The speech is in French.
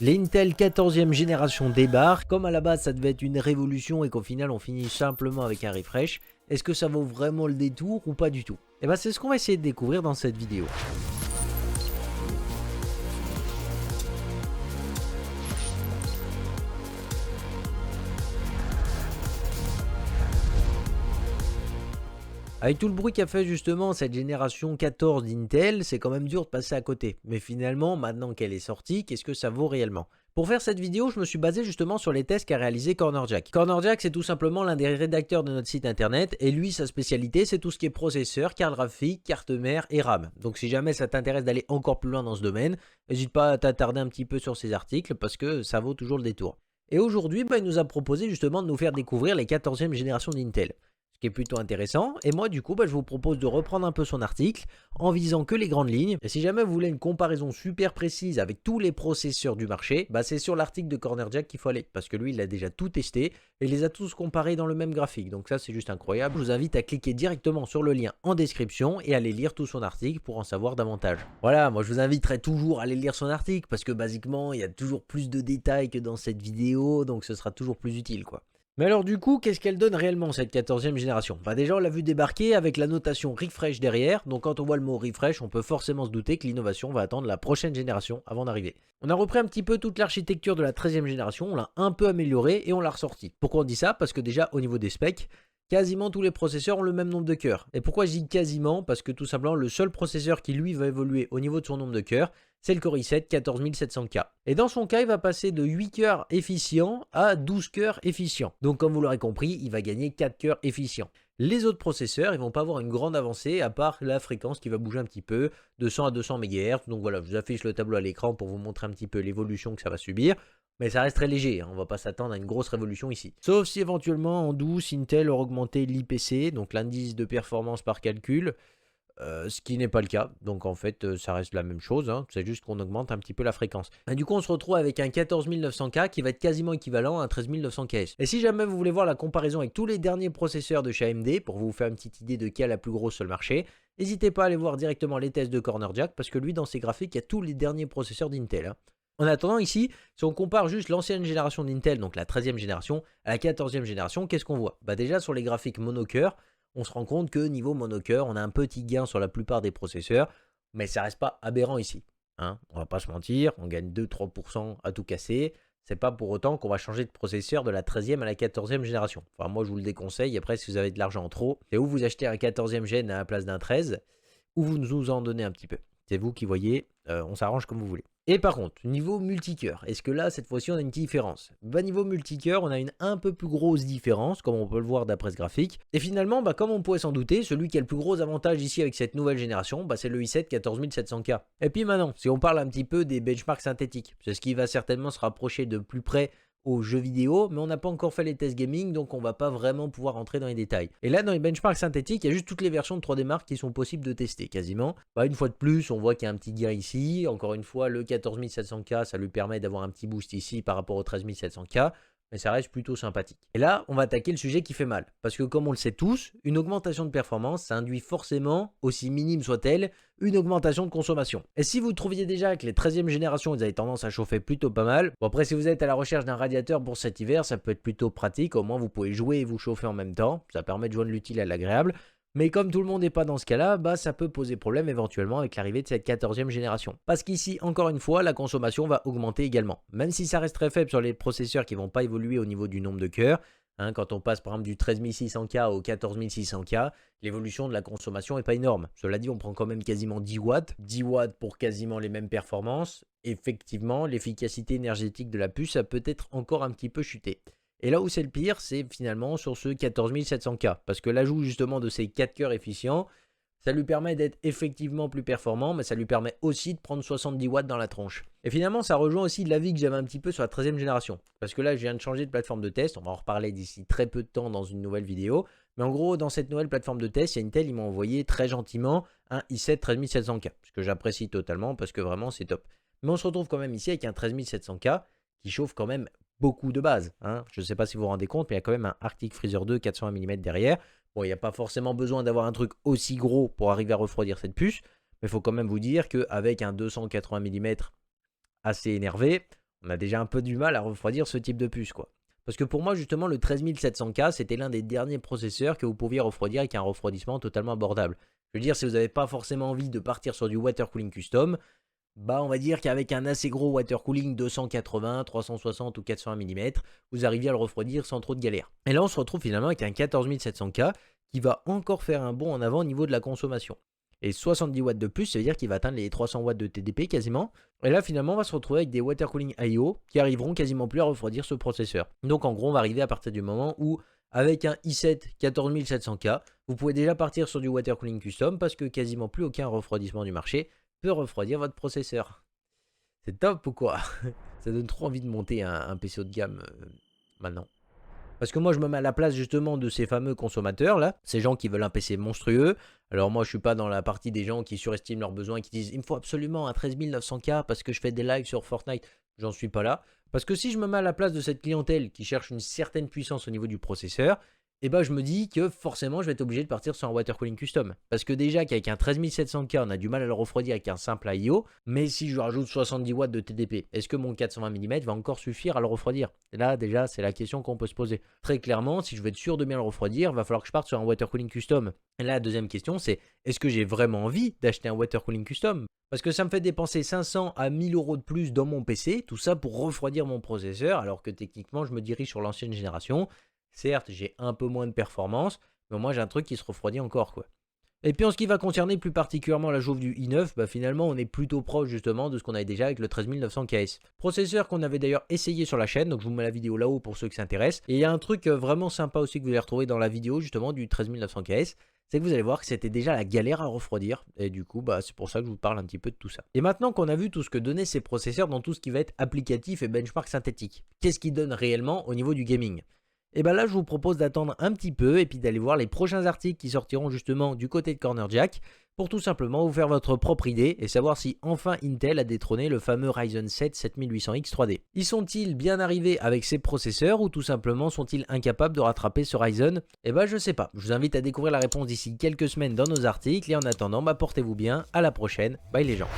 L'Intel 14e génération débarque. Comme à la base ça devait être une révolution et qu'au final on finit simplement avec un refresh, est-ce que ça vaut vraiment le détour ou pas du tout? Et bah c'est ce qu'on va essayer de découvrir dans cette vidéo. Avec tout le bruit qu'a fait justement cette génération 14 d'Intel, c'est quand même dur de passer à côté. Mais finalement, maintenant qu'elle est sortie, qu'est-ce que ça vaut réellement? Pour faire cette vidéo, je me suis basé justement sur les tests qu'a réalisé Cornerjack. Cornerjack, c'est tout simplement l'un des rédacteurs de notre site internet, et lui, sa spécialité, c'est tout ce qui est processeur, carte graphique, carte mère et RAM. Donc si jamais ça t'intéresse d'aller encore plus loin dans ce domaine, n'hésite pas à t'attarder un petit peu sur ces articles, parce que ça vaut toujours le détour. Et aujourd'hui, il nous a proposé justement de nous faire découvrir les 14e générations d'Intel, ce qui est plutôt intéressant. Et moi, du coup, je vous propose de reprendre un peu son article en visant que les grandes lignes. Et si jamais vous voulez une comparaison super précise avec tous les processeurs du marché, c'est sur l'article de Cornerjack qu'il faut aller, parce que lui, il a déjà tout testé et les a tous comparés dans le même graphique. Donc ça, c'est juste incroyable. Je vous invite à cliquer directement sur le lien en description et à aller lire tout son article pour en savoir davantage. Voilà, moi, je vous inviterai toujours à aller lire son article, parce que basiquement, il y a toujours plus de détails que dans cette vidéo, donc ce sera toujours plus utile, quoi. Mais alors du coup, qu'est-ce qu'elle donne réellement cette 14e génération? Déjà on l'a vu débarquer avec la notation refresh derrière, donc quand on voit le mot refresh, on peut forcément se douter que l'innovation va attendre la prochaine génération avant d'arriver. On a repris un petit peu toute l'architecture de la 13e génération, on l'a un peu améliorée et on l'a ressortie. Pourquoi on dit ça? Parce que déjà au niveau des specs, quasiment tous les processeurs ont le même nombre de cœurs. Et pourquoi je dis quasiment? Parce que tout simplement le seul processeur qui lui va évoluer au niveau de son nombre de cœurs, c'est le Core i7 14700K. Et dans son cas, il va passer de 8 cœurs efficients à 12 cœurs efficients. Donc comme vous l'aurez compris, il va gagner 4 cœurs efficients. Les autres processeurs, ils vont pas avoir une grande avancée à part la fréquence qui va bouger un petit peu de 100 à 200 MHz. Donc voilà, je vous affiche le tableau à l'écran pour vous montrer un petit peu l'évolution que ça va subir. Mais ça reste très léger, on va pas s'attendre à une grosse révolution ici. Sauf si éventuellement en douce, Intel aura augmenté l'IPC, donc l'indice de performance par calcul, ce qui n'est pas le cas. Donc en fait, ça reste la même chose, c'est juste qu'on augmente un petit peu la fréquence. Et du coup, on se retrouve avec un 14900K qui va être quasiment équivalent à un 13900KS. Et si jamais vous voulez voir la comparaison avec tous les derniers processeurs de chez AMD, pour vous faire une petite idée de qui a la plus grosse sur le marché, n'hésitez pas à aller voir directement les tests de Cornerjack, parce que lui, dans ses graphiques, il y a tous les derniers processeurs d'Intel. En attendant, ici, si on compare juste l'ancienne génération d'Intel, donc la 13e génération, à la 14e génération, qu'est-ce qu'on voit? Déjà, sur les graphiques monocœur, on se rend compte que niveau monocœur, on a un petit gain sur la plupart des processeurs, mais ça reste pas aberrant ici. On va pas se mentir, on gagne 2-3% à tout casser. C'est pas pour autant qu'on va changer de processeur de la 13e à la 14e génération. Enfin, moi, je vous le déconseille. Après, si vous avez de l'argent en trop, c'est où vous achetez un 14e gène à la place d'un 13, ou vous nous en donnez un petit peu. C'est vous qui voyez, on s'arrange comme vous voulez. Et par contre, niveau multicœur, est-ce que là, cette fois-ci, on a une différence? Niveau multicœur, on a une un peu plus grosse différence, comme on peut le voir d'après ce graphique. Et finalement, comme on pourrait s'en douter, celui qui a le plus gros avantage ici avec cette nouvelle génération, c'est le i7 14700K. Et puis maintenant, si on parle un petit peu des benchmarks synthétiques, c'est ce qui va certainement se rapprocher de plus près aux jeux vidéo, mais on n'a pas encore fait les tests gaming, donc on va pas vraiment pouvoir entrer dans les détails. Et là, dans les benchmarks synthétiques, il y a juste toutes les versions de 3D Mark qui sont possibles de tester, quasiment. Une fois de plus, on voit qu'il y a un petit gain ici. Encore une fois, le 14700K, ça lui permet d'avoir un petit boost ici par rapport au 13700K, mais ça reste plutôt sympathique. Et là, on va attaquer le sujet qui fait mal, parce que comme on le sait tous, une augmentation de performance, ça induit forcément, aussi minime soit-elle, une augmentation de consommation. Et si vous trouviez déjà que les 13e générations, ils avaient tendance à chauffer plutôt pas mal, après si vous êtes à la recherche d'un radiateur pour cet hiver, ça peut être plutôt pratique, au moins vous pouvez jouer et vous chauffer en même temps, ça permet de joindre l'utile à l'agréable. Mais comme tout le monde n'est pas dans ce cas-là, ça peut poser problème éventuellement avec l'arrivée de cette 14e génération. Parce qu'ici, encore une fois, la consommation va augmenter également. Même si ça reste très faible sur les processeurs qui ne vont pas évoluer au niveau du nombre de cœurs, quand on passe par exemple du 13600K au 14600K, l'évolution de la consommation n'est pas énorme. Cela dit, on prend quand même quasiment 10 watts. 10 watts pour quasiment les mêmes performances. Effectivement, l'efficacité énergétique de la puce a peut-être encore un petit peu chuté. Et là où c'est le pire, c'est finalement sur ce 14700K. Parce que l'ajout justement de ces 4 cœurs efficients, ça lui permet d'être effectivement plus performant, mais ça lui permet aussi de prendre 70 watts dans la tronche. Et finalement, ça rejoint aussi l'avis que j'avais un petit peu sur la 13e génération. Parce que là, je viens de changer de plateforme de test. On va en reparler d'ici très peu de temps dans une nouvelle vidéo. Mais en gros, dans cette nouvelle plateforme de test, il y a Intel, ils m'ont envoyé très gentiment un i7 13700K. Ce que j'apprécie totalement parce que vraiment, c'est top. Mais on se retrouve quand même ici avec un 13700K qui chauffe quand même beaucoup de base. Je ne sais pas si vous vous rendez compte, mais il y a quand même un Arctic Freezer 2 420 mm derrière. Bon, il n'y a pas forcément besoin d'avoir un truc aussi gros pour arriver à refroidir cette puce, mais il faut quand même vous dire qu'avec un 280 mm assez énervé, On a déjà un peu du mal à refroidir ce type de puce, quoi. Parce que pour moi, justement, le 13700K, c'était l'un des derniers processeurs que vous pouviez refroidir avec un refroidissement totalement abordable. Je veux dire, si vous n'avez pas forcément envie de partir sur du water cooling custom, bah on va dire qu'avec un assez gros water cooling 280, 360 ou 420 mm, vous arriviez à le refroidir sans trop de galère. Et là, on se retrouve finalement avec un 14700K qui va encore faire un bond en avant au niveau de la consommation. Et 70 watts de plus, ça veut dire qu'il va atteindre les 300 watts de TDP quasiment. Et là, finalement, on va se retrouver avec des water cooling IO qui arriveront quasiment plus à refroidir ce processeur. Donc, en gros, on va arriver à partir du moment où, avec un i7 14700K, vous pouvez déjà partir sur du water cooling custom parce que quasiment plus aucun refroidissement du marché peut refroidir votre processeur. C'est top ou quoi? Ça donne trop envie de monter un PC haut de gamme maintenant. Parce que moi, je me mets à la place justement de ces fameux consommateurs là, ces gens qui veulent un PC monstrueux. Alors moi, je suis pas dans la partie des gens qui surestiment leurs besoins et qui disent il me faut absolument un 13900K parce que je fais des lives sur Fortnite. J'en suis pas là. Parce que si je me mets à la place de cette clientèle qui cherche une certaine puissance au niveau du processeur, et bah je me dis que forcément je vais être obligé de partir sur un water cooling custom. Parce que déjà qu'avec un 13700K on a du mal à le refroidir avec un simple IO, mais si je rajoute 70 watts de TDP, est-ce que mon 420 mm va encore suffire à le refroidir? Et là déjà c'est la question qu'on peut se poser. Très clairement, si je veux être sûr de bien le refroidir, il va falloir que je parte sur un water cooling custom. Et là la deuxième question c'est, est-ce que j'ai vraiment envie d'acheter un water cooling custom? Parce que ça me fait dépenser 500 à 1000 euros de plus dans mon PC, tout ça pour refroidir mon processeur, alors que techniquement je me dirige sur l'ancienne génération. Certes, j'ai un peu moins de performance, mais moi j'ai un truc qui se refroidit encore, quoi. Et puis en ce qui va concerner plus particulièrement la jauge du i9, bah finalement on est plutôt proche justement de ce qu'on avait déjà avec le 13900KS. Processeur qu'on avait d'ailleurs essayé sur la chaîne, donc je vous mets la vidéo là-haut pour ceux qui s'intéressent. Et il y a un truc vraiment sympa aussi que vous allez retrouver dans la vidéo justement du 13900KS, c'est que vous allez voir que c'était déjà la galère à refroidir. Et du coup, bah, c'est pour ça que je vous parle un petit peu de tout ça. Et maintenant qu'on a vu tout ce que donnaient ces processeurs dans tout ce qui va être applicatif et benchmark synthétique, qu'est-ce qu'ils donnent réellement au niveau du gaming? Et bien là, je vous propose d'attendre un petit peu et puis d'aller voir les prochains articles qui sortiront justement du côté de Corner Jack pour tout simplement vous faire votre propre idée et savoir si enfin Intel a détrôné le fameux Ryzen 7 7800X 3D. Y sont-ils bien arrivés avec ces processeurs ou tout simplement sont-ils incapables de rattraper ce Ryzen? Et ben je sais pas. Je vous invite à découvrir la réponse d'ici quelques semaines dans nos articles et en attendant, bah portez-vous bien, à la prochaine, bye les gens.